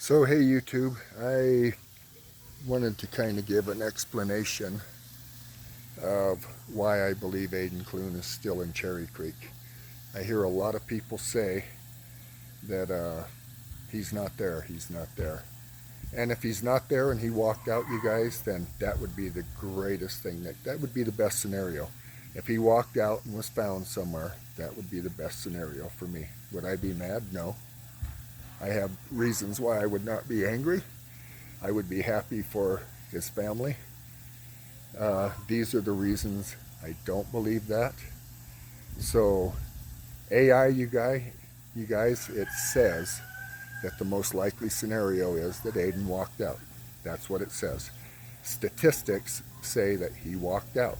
So hey YouTube, I wanted to kind of give an explanation of why I believe Aidan Clune is still in Cherrycreek. I hear a lot of people say that he's not there, he's not there. And if he's not there and he walked out, you guys, then that would be the greatest thing. That would be the best scenario. If he walked out and was found somewhere, that would be the best scenario for me. Would I be mad? No. I have reasons why I would not be angry. I would be happy for his family. These are the reasons I don't believe that. So AI, you guys, it says that the most likely scenario is that Aidan walked out. That's what it says. Statistics say that he walked out.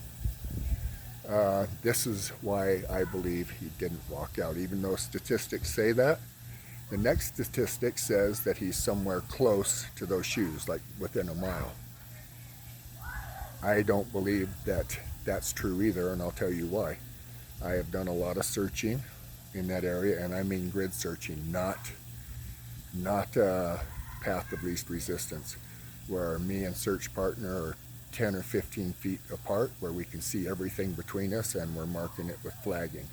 This is why I believe he didn't walk out, even though statistics say that. The next statistic says that he's somewhere close to those shoes, like within a mile. I don't believe that that's true either, and I'll tell you why. I have done a lot of searching in that area, and I mean grid searching, not path of least resistance, where me and search partner are 10 or 15 feet apart, where we can see everything between us, and we're marking it with flagging.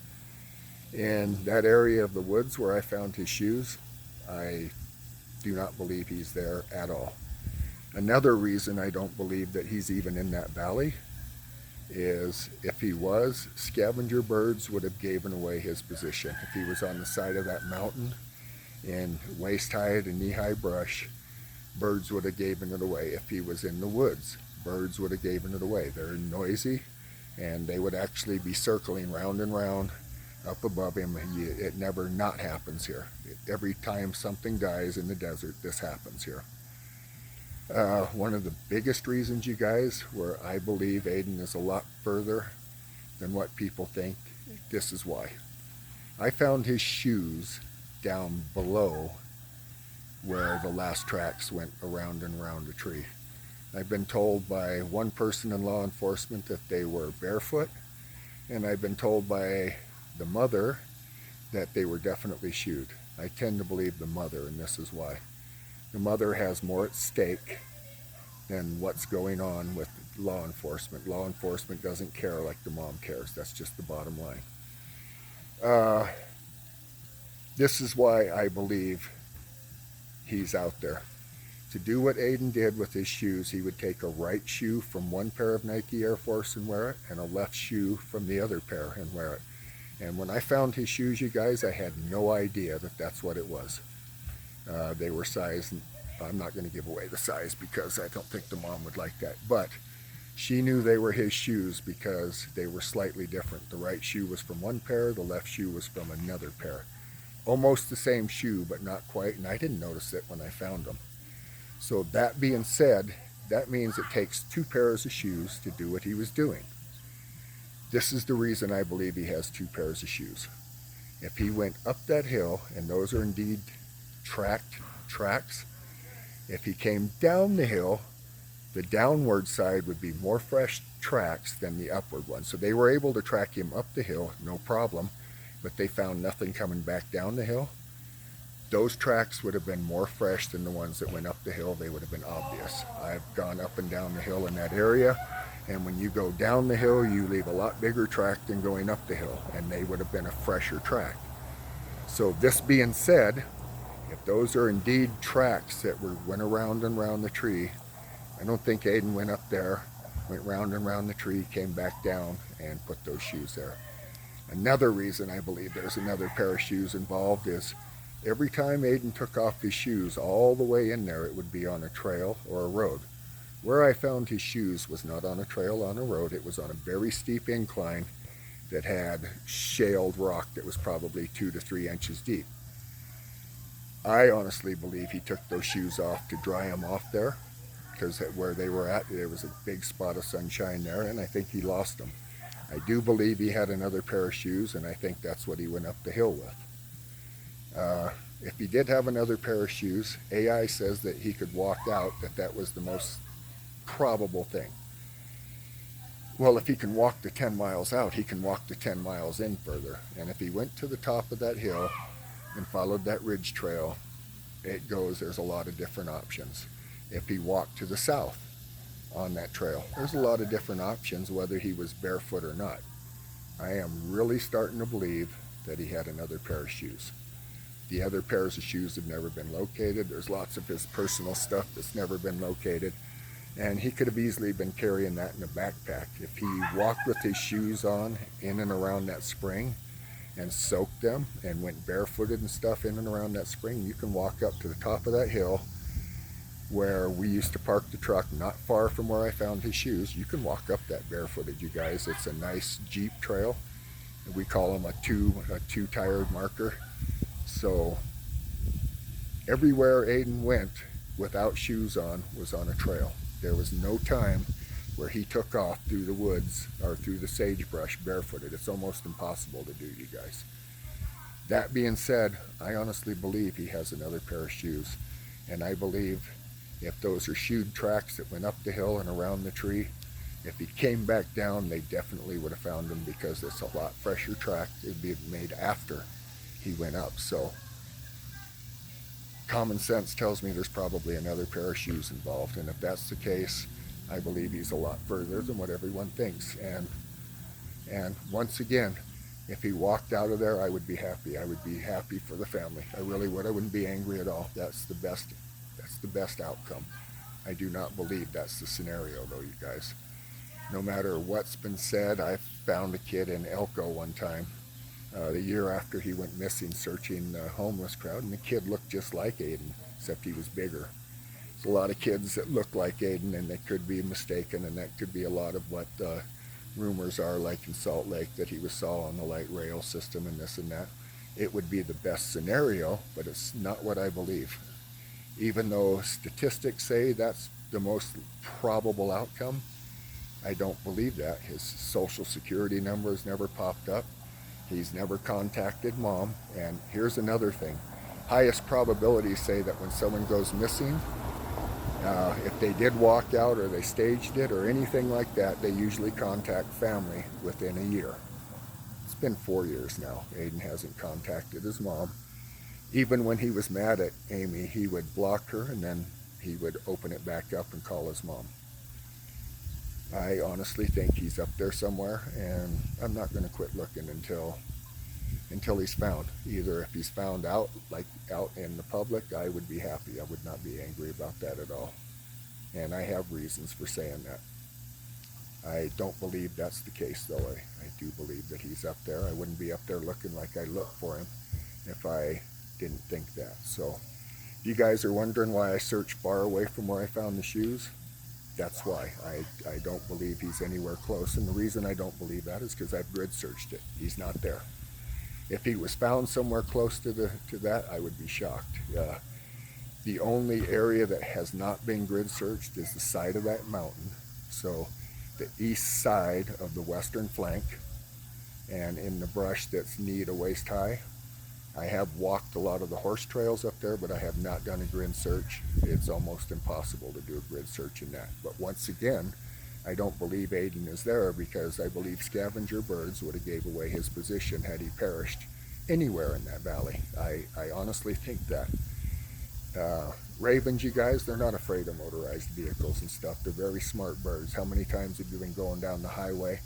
In that area of the woods where I found his shoes, I do not believe he's there at all. Another reason I don't believe that he's even in that valley is if he was, scavenger birds would have given away his position. If he was on the side of that mountain in waist-high to knee-high brush, birds would have given it away. If he was in the woods, birds would have given it away. They're noisy, and they would actually be circling round and round up above him. It never not happens here. Every time something dies in the desert, this happens here. One of the biggest reasons, you guys, where I believe Aidan is a lot further than what people think, this is why. I found his shoes down below where the last tracks went around and around a tree. I've been told by one person in law enforcement that they were barefoot, and I've been told by the mother that they were definitely shoed. I tend to believe the mother, and this is why. The mother has more at stake than what's going on with law enforcement. Law enforcement doesn't care like the mom cares. That's just the bottom line. This is why I believe he's out there. To do what Aidan did with his shoes, he would take a right shoe from one pair of Nike Air Force and wear it, and a left shoe from the other pair and wear it. And when I found his shoes, you guys, I had no idea that that's what it was. They were size, I'm not going to give away the size because I don't think the mom would like that, but she knew they were his shoes because they were slightly different. The right shoe was from one pair, the left shoe was from another pair. Almost the same shoe, but not quite, and I didn't notice it when I found them. So that being said, that means it takes two pairs of shoes to do what he was doing. This is the reason I believe he has two pairs of shoes. If he went up that hill, and those are indeed tracks, if he came down the hill, the downward side would be more fresh tracks than the upward one. So they were able to track him up the hill, no problem, but they found nothing coming back down the hill. Those tracks would have been more fresh than the ones that went up the hill. They would have been obvious. I've gone up and down the hill in that area, and when you go down the hill, you leave a lot bigger track than going up the hill, and they would have been a fresher track. So this being said, if those are indeed tracks that went around and around the tree, I don't think Aidan went up there, went round and round the tree, came back down, and put those shoes there. Another reason I believe there's another pair of shoes involved is every time Aidan took off his shoes all the way in there, it would be on a trail or a road. Where I found his shoes was not on a trail, on a road. It was on a very steep incline that had shaled rock that was probably 2 to 3 inches deep. I honestly believe he took those shoes off to dry them off there, because where they were at, there was a big spot of sunshine there, and I think he lost them. I do believe he had another pair of shoes, and I think that's what he went up the hill with. If he did have another pair of shoes, AI says that he could walk out, that was the most probable thing. Well, if he can walk the 10 miles out, he can walk the 10 miles in further. And if he went to the top of that hill and followed that ridge trail, it goes, there's a lot of different options. If he walked to the south on that trail, there's a lot of different options whether he was barefoot or not. I am really starting to believe that he had another pair of shoes. The other pairs of shoes have never been located. There's lots of his personal stuff that's never been located. And he could have easily been carrying that in a backpack. If he walked with his shoes on in and around that spring and soaked them and went barefooted and stuff in and around that spring, you can walk up to the top of that hill where we used to park the truck, not far from where I found his shoes. You can walk up that barefooted, you guys. It's a nice Jeep trail. We call them a two-tire marker. So everywhere Aidan went without shoes on was on a trail. There was no time where he took off through the woods or through the sagebrush barefooted. It's almost impossible to do, you guys. That being said, I honestly believe he has another pair of shoes. And I believe if those are shoe tracks that went up the hill and around the tree, if he came back down, they definitely would have found him, because it's a lot fresher track. It'd be made after he went up. So common sense tells me there's probably another pair of shoes involved. And if that's the case, I believe he's a lot further than what everyone thinks. And once again, if he walked out of there, I would be happy. I would be happy for the family. I really would. I wouldn't be angry at all. That's the best outcome. I do not believe that's the scenario, though, you guys. No matter what's been said, I found a kid in Elko one time, the year after he went missing, searching the homeless crowd, and the kid looked just like Aidan, except he was bigger. There's a lot of kids that look like Aidan, and they could be mistaken, and that could be a lot of what rumors are, like in Salt Lake, that he was saw on the light rail system and this and that. It would be the best scenario, but it's not what I believe. Even though statistics say that's the most probable outcome, I don't believe that. His social security number has never popped up. He's never contacted mom. And here's another thing. Highest probabilities say that when someone goes missing, if they did walk out or they staged it or anything like that, they usually contact family within a year. It's been 4 years now. Aidan hasn't contacted his mom. Even when he was mad at Amy, he would block her and then he would open it back up and call his mom. I honestly think he's up there somewhere, and I'm not going to quit looking until he's found. Either if he's found out, like out in the public, I would be happy. I would not be angry about that at all. And I have reasons for saying that. I don't believe that's the case, though. I do believe that he's up there. I wouldn't be up there looking like I look for him if I didn't think that. So if you guys are wondering why I searched far away from where I found the shoes, that's why. I don't believe he's anywhere close. And the reason I don't believe that is because I've grid searched it. He's not there. If he was found somewhere close to that, I would be shocked. The only area that has not been grid searched is the side of that mountain. So the east side of the western flank, and in the brush that's knee to waist high. I have walked a lot of the horse trails up there, but I have not done a grid search. It's almost impossible to do a grid search in that. But once again, I don't believe Aidan is there, because I believe scavenger birds would have gave away his position had he perished anywhere in that valley. I honestly think that. Ravens, you guys, they're not afraid of motorized vehicles and stuff. They're very smart birds. How many times have you been going down the highway?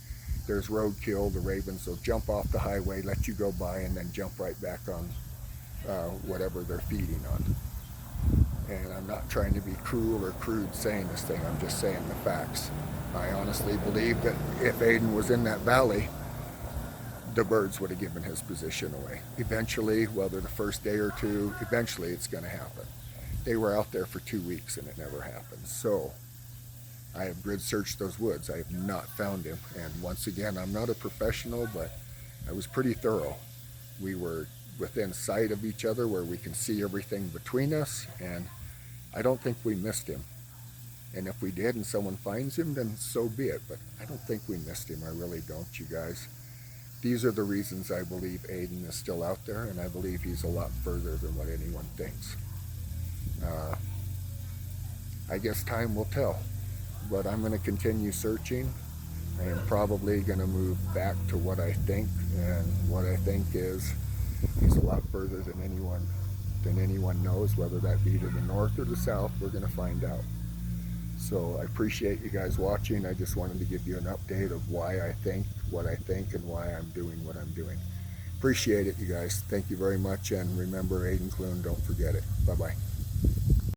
There's roadkill. The ravens will jump off the highway, let you go by, and then jump right back on whatever they're feeding on. And I'm not trying to be cruel or crude saying this thing. I'm just saying the facts. I honestly believe that if Aidan was in that valley, the birds would have given his position away. Eventually, whether the first day or two, eventually it's going to happen. They were out there for 2 weeks and it never happened. So I have grid searched those woods. I have not found him. And once again, I'm not a professional, but I was pretty thorough. We were within sight of each other where we can see everything between us, and I don't think we missed him. And if we did and someone finds him, then so be it. But I don't think we missed him. I really don't, you guys. These are the reasons I believe Aidan is still out there, and I believe he's a lot further than what anyone thinks. I guess time will tell. But I'm going to continue searching. I am probably going to move back to what I think, and what I think is he's a lot further than anyone than anyone knows, whether that be to the north or the south. We're going to find out. So I appreciate you guys watching. I just wanted to give you an update of why I think what I think and why I'm doing what I'm doing. Appreciate it, you guys. Thank you very much, and remember, Aidan Clune, don't forget it. Bye-bye.